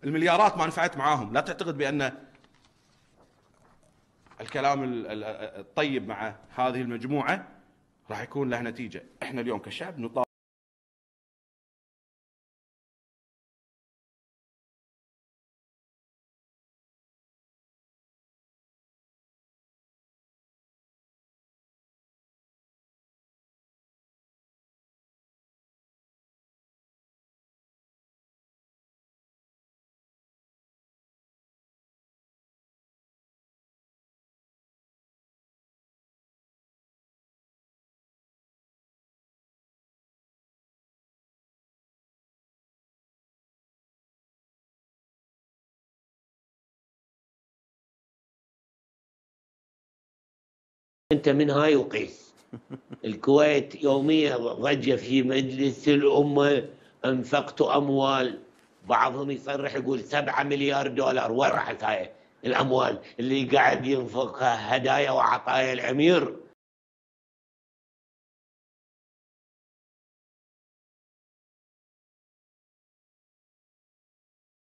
المليارات ما نفعت معاهم. لا تعتقد بأن الكلام الطيب مع هذه المجموعة راح يكون له نتيجة. احنا اليوم كشعب نطالب أنت من هاي وقيس. الكويت يوميا ضجة في مجلس الأمة، أنفقت أموال، بعضهم يصرح يقول 7 مليار دولار. وين راحت هاي الأموال اللي قاعد ينفقها هدايا وعطايا الأمير؟